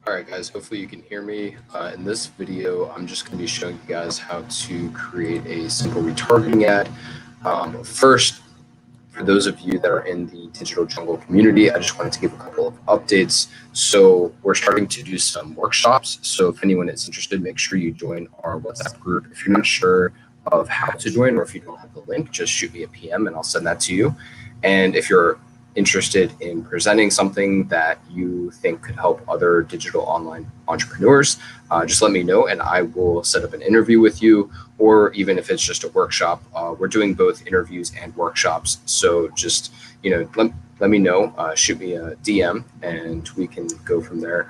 All right, guys, hopefully you can hear me. In this video, I'm just going to be showing you guys how to create a simple retargeting ad. First, for those of you that are in the Digital Jungle community, I just wanted to give a couple of updates. So we're starting to do some workshops. So if anyone is interested, make sure you join our WhatsApp group. If you're not sure of how to join, or if you don't have the link, just shoot me a PM and I'll send that to you. And if you're interested in presenting something that you think could help other digital online entrepreneurs, just let me know and I will set up an interview with you. Or even if it's just a workshop, we're doing both interviews and workshops. So just, let me know, shoot me a DM and we can go from there.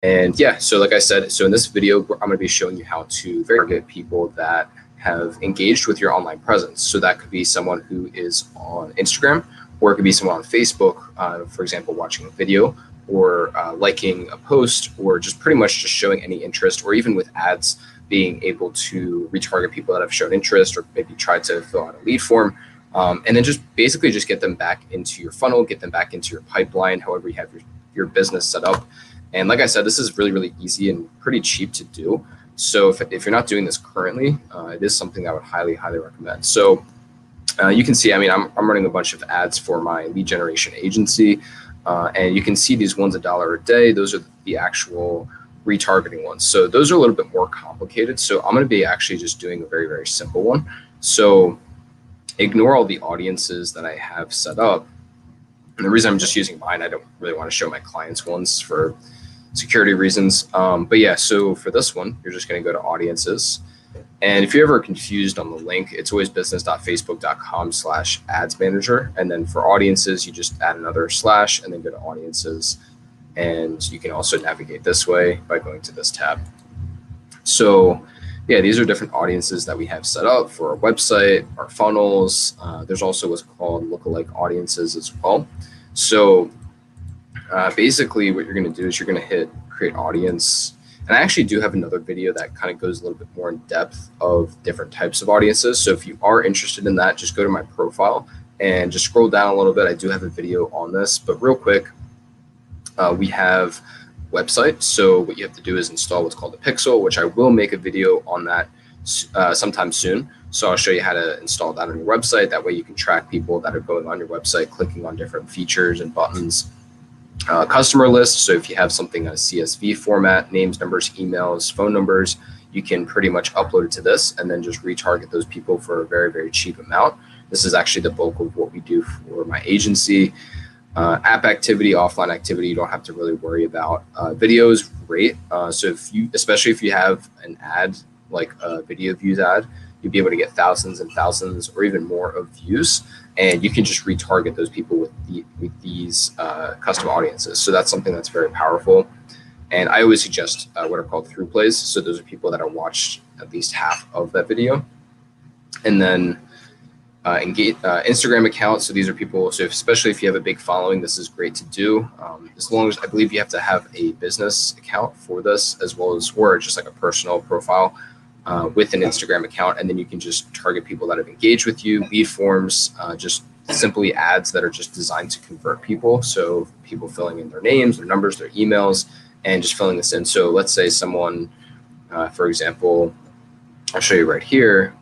And yeah, so like I said, so in this video, I'm going to be showing you how to target people that have engaged with your online presence. So that could be someone who is on Instagram, or it could be someone on Facebook, for example, watching a video, or liking a post, or just pretty much just showing any interest, or even with ads, being able to retarget people that have shown interest or maybe tried to fill out a lead form. And then just basically just get them back into your funnel, get them back into your pipeline, however you have your business set up. And like I said, this is really, really easy and pretty cheap to do. So if you're not doing this currently, it is something I would highly, highly recommend. So you can see, I'm running a bunch of ads for my lead generation agency. And you can see these ones $1 a day. Those are the actual retargeting ones. So those are a little bit more complicated. So I'm going to be actually just doing a very, very simple one. So ignore all the audiences that I have set up. And the reason I'm just using mine, I don't really want to show my clients' ones for security reasons. But yeah, so for this one, you're just going to go to audiences. And if you're ever confused on the link, it's always business.facebook.com/ads manager. And then for audiences, you just add another slash and then go to audiences. And you can also navigate this way by going to this tab. So yeah, these are different audiences that we have set up for our website, our funnels. There's also what's called lookalike audiences as well. So basically what you're going to do is you're going to hit create audience. And I actually do have another video that kind of goes a little bit more in depth of different types of audiences. So if you are interested in that, just go to my profile and just scroll down a little bit. I do have a video on this, but real quick, we have website. So what you have to do is install what's called a pixel, which I will make a video on that sometime soon. So I'll show you how to install that on your website. That way you can track people that are going on your website, clicking on different features and buttons. Customer list. So if you have something in a CSV format, names, numbers, emails, phone numbers, you can pretty much upload it to this and then just retarget those people for a very, very cheap amount. This is actually the bulk of what we do for my agency. App activity, offline activity, you don't have to really worry about. Video is great. So especially if you have an ad, like a video views ad, you'll be able to get thousands and thousands or even more of views. And you can just retarget those people with these custom audiences. So that's something that's very powerful. And I always suggest what are called through plays. So those are people that have watched at least half of that video. And then engage Instagram account. So these are people, so especially if you have a big following, this is great to do. As long as I believe you have to have a business account for this, as well as, or just like a personal profile with an Instagram account. And then you can just target people that have engaged with you, lead forms, just simply ads that are just designed to convert people. So people filling in their names, their numbers, their emails, and just filling this in. So let's say someone, for example, I'll show you right here.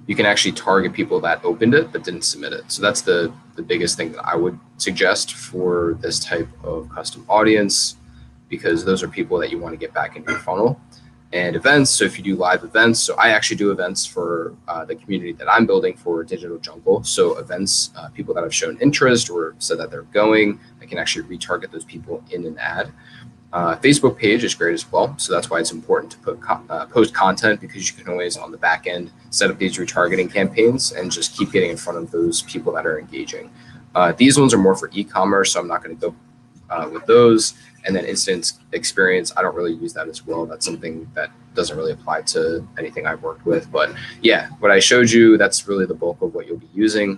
You can actually target people that opened it but didn't submit it. So that's the biggest thing that I would suggest for this type of custom audience, because those are people that you want to get back into your funnel. And events, so if you do live events, so I actually do events for the community that I'm building for Digital Jungle. So events, people that have shown interest or said that they're going, I can actually retarget those people in an ad. Facebook page is great as well. So that's why it's important to put post content, because you can always on the back end set up these retargeting campaigns and just keep getting in front of those people that are engaging. These ones are more for e-commerce, so I'm not going to go with those. And then instant experience, I don't really use that as well. That's something that doesn't really apply to anything I've worked with. But yeah, what I showed you, that's really the bulk of what you'll be using.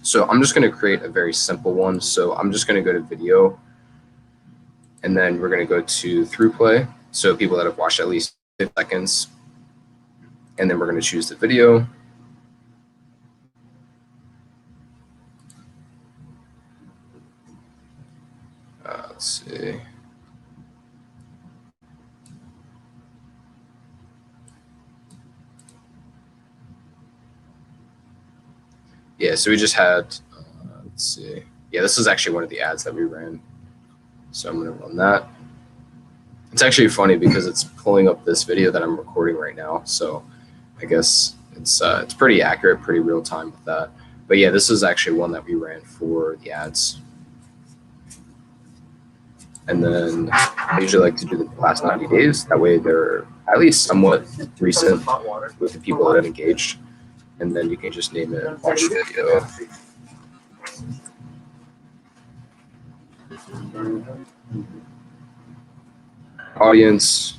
So I'm just going to create a very simple one. So I'm just going to go to video. And then we're going to go to through play. So people that have watched at least 5 seconds. And then we're going to choose the video. Let's see. Yeah, so we just had, let's see. Yeah, this is actually one of the ads that we ran. So I'm going to run that. It's actually funny because it's pulling up this video that I'm recording right now. So I guess it's pretty accurate, pretty real time with that. But yeah, this is actually one that we ran for the ads. And then I usually like to do the last 90 days. That way they're at least somewhat recent with the people that have engaged. And then you can just name it watch video. Audience.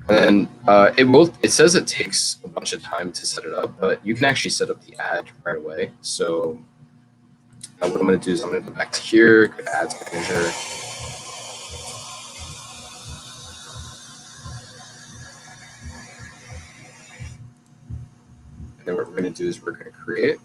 And it says it takes a bunch of time to set it up, but you can actually set up the ad right away. So what I'm going to do is I'm going to go back to here, go to Ads Manager. And then what we're going to do is we're going to create.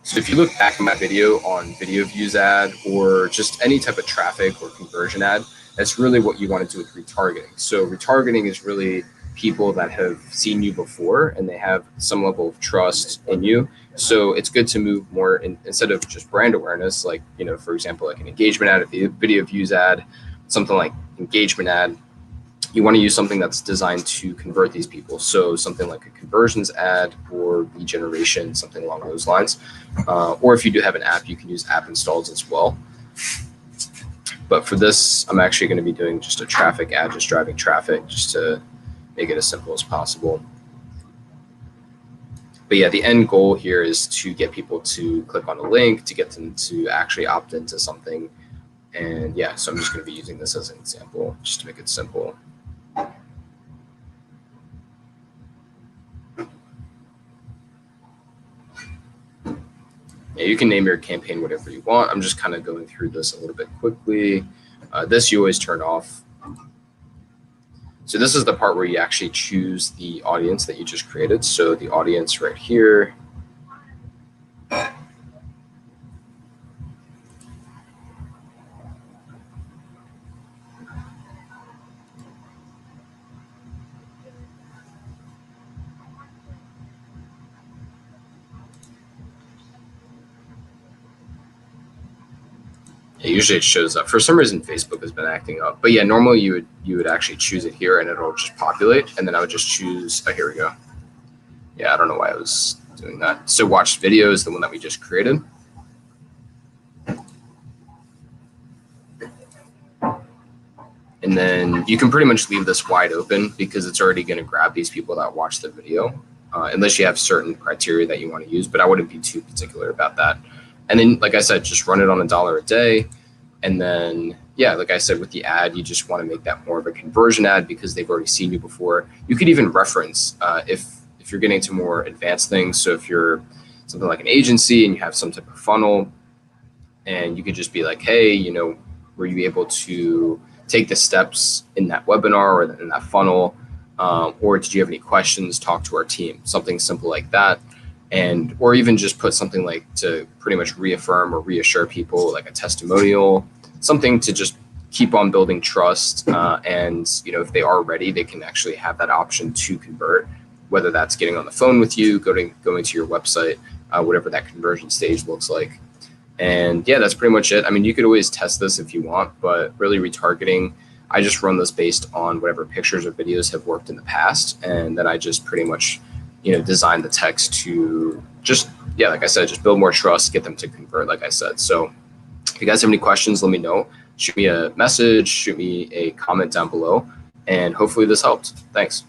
So if you look back in my video on video views ad or just any type of traffic or conversion ad, that's really what you want to do with retargeting. So retargeting is really people that have seen you before and they have some level of trust in you. So it's good to move more instead of just brand awareness, like, you know, for example, like an engagement ad, a video views ad, something like engagement ad. You want to use something that's designed to convert these people. So something like a conversions ad or lead generation, something along those lines. Or if you do have an app, you can use app installs as well. But for this, I'm actually going to be doing just a traffic ad, just driving traffic, just to make it as simple as possible. But yeah, the end goal here is to get people to click on a link, to get them to actually opt into something. And yeah, so I'm just going to be using this as an example, just to make it simple. Yeah, you can name your campaign whatever you want. I'm just kind of going through this a little bit quickly. This you always turn off. So this is the part where you actually choose the audience that you just created. So the audience right here. Yeah, usually it shows up. For some reason, Facebook has been acting up. But yeah, normally you would actually choose it here and it'll just populate. And then I would just choose, oh, here we go. Yeah, I don't know why I was doing that. So watch video is the one that we just created. And then you can pretty much leave this wide open because it's already going to grab these people that watch the video, unless you have certain criteria that you want to use. But I wouldn't be too particular about that. And then, like I said, just run it on $1 a day. And then, yeah, like I said, with the ad, you just want to make that more of a conversion ad because they've already seen you before. You could even reference if you're getting to more advanced things. So if you're something like an agency and you have some type of funnel, and you could just be like, hey, you know, were you able to take the steps in that webinar or in that funnel? Or did you have any questions? Talk to our team, something simple like that. And or even just put something like to pretty much reaffirm or reassure people, like a testimonial, something to just keep on building trust. And you know, if they are ready, they can actually have that option to convert, whether that's getting on the phone with you, going to your website, whatever that conversion stage looks like. And yeah, that's pretty much it. I mean, you could always test this if you want, but really retargeting, I just run this based on whatever pictures or videos have worked in the past, and then I just pretty much, you know, design the text to just, yeah, like I said, just build more trust, get them to convert, like I said. So if you guys have any questions, let me know. Shoot me a message, shoot me a comment down below, and hopefully this helped. Thanks.